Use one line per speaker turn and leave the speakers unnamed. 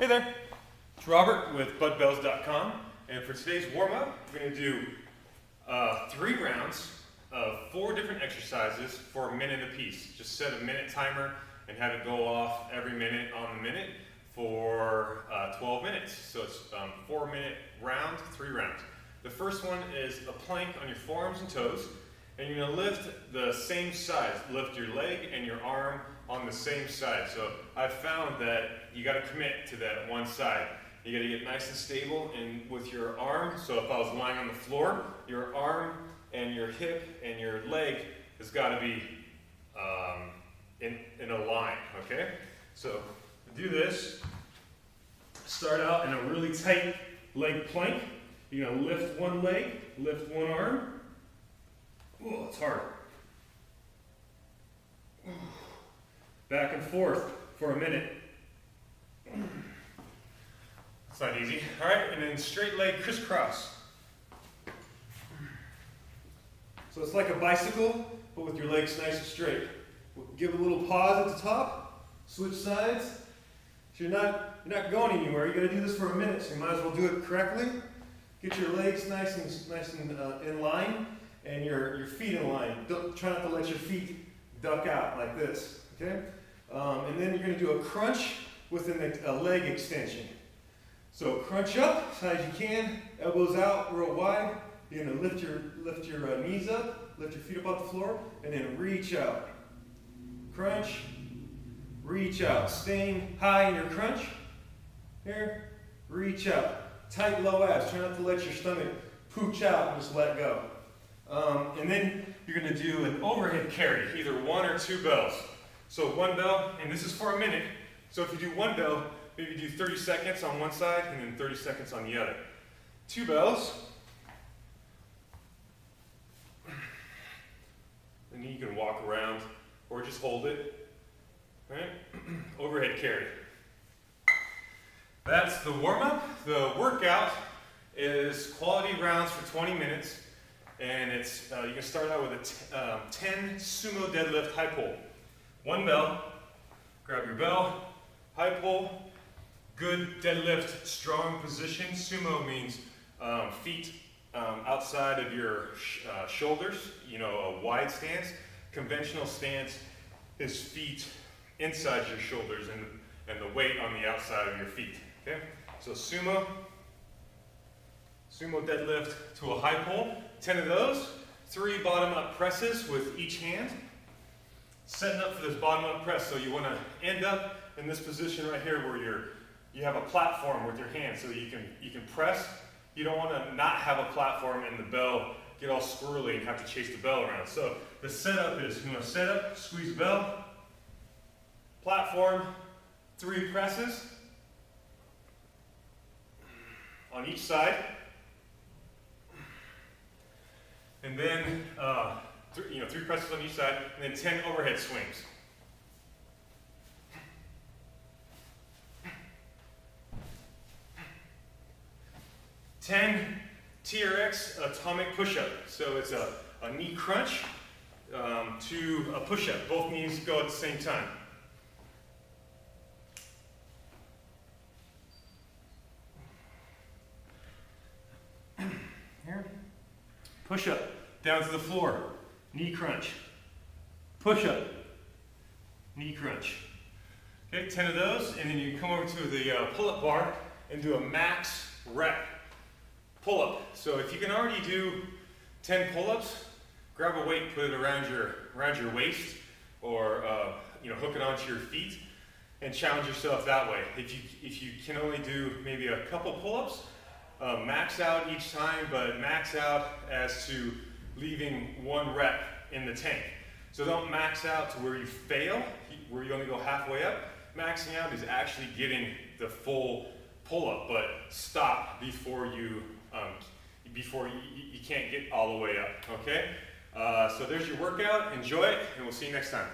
Hey there, it's Robert with budbells.com, and for today's warm-up, we're going to do 3 rounds of 4 different exercises for a minute apiece. Just set a minute timer and have it go off every minute on the minute for 12 minutes. So it's 4-minute round, 3 rounds. The first one is a plank on your forearms and toes, and you're going to lift the same size. Lift your leg and your arm on the same side. So I've found that you got to commit to that one side. You got to get nice and stable and with your arm. So if I was lying on the floor, your arm and your hip and your leg has got to be in a line, okay? So do this. Start out in a really tight leg plank. You're going to lift one leg, lift one arm. Oh, it's hard. Back and forth for a minute. It's not easy. All right, and then straight leg crisscross. So it's like a bicycle, but with your legs nice and straight. Give a little pause at the top. Switch sides. So you're not going anywhere. You got to do this for a minute, so you might as well do it correctly. Get your legs nice and in line, and your feet in line. Try not to let your feet duck out like this. Okay. And then you're going to do a crunch with a leg extension. So crunch up as high as you can, elbows out real wide. You're going to lift your knees up, lift your feet up off the floor, and then reach out. Crunch, reach out. Staying high in your crunch. Here, reach out. Tight low abs. Try not to let your stomach pooch out and just let go. And then you're going to do an overhead carry, either 1 or 2 bells. So 1 bell, and this is for a minute. So if you do 1 bell, maybe do 30 seconds on one side and then 30 seconds on the other. 2 bells. And then you can walk around or just hold it. Right? Overhead carry. That's the warm-up. The workout is quality rounds for 20 minutes. And it's you can start out with a 10 sumo deadlift high pull. 1 bell, grab your bell, high pull, good deadlift, strong position. Sumo means feet outside of your shoulders, you know, a wide stance. Conventional stance is feet inside your shoulders and the weight on the outside of your feet, okay? So sumo deadlift to a high pull, 10 of those, 3 bottom up presses with each hand. Setting up for this bottom up press, so you want to end up in this position right here where you have a platform with your hands, so you can press. You don't want to not have a platform and the bell get all squirrely and have to chase the bell around. So the setup is, you want to set up, squeeze the bell, platform, 3 presses on each side, and then 3 presses on each side, and then 10 overhead swings. TRX atomic push-up. So it's a knee crunch to a push-up. Both knees go at the same time. Here. Push-up, down to the floor. Knee crunch. Push-up. Knee crunch. Okay, 10 of those, and then you come over to the pull-up bar and do a max rep pull-up. So if you can already do 10 pull-ups, grab a weight, put it around your waist, or hook it onto your feet, and challenge yourself that way. If you can only do maybe a couple pull-ups, max out each time, but max out as to leaving 1 rep in the tank. So don't max out to where you fail, where you only go halfway up. Maxing out is actually getting the full pull-up, but stop before you can't get all the way up, okay? So there's your workout. Enjoy it, and we'll see you next time.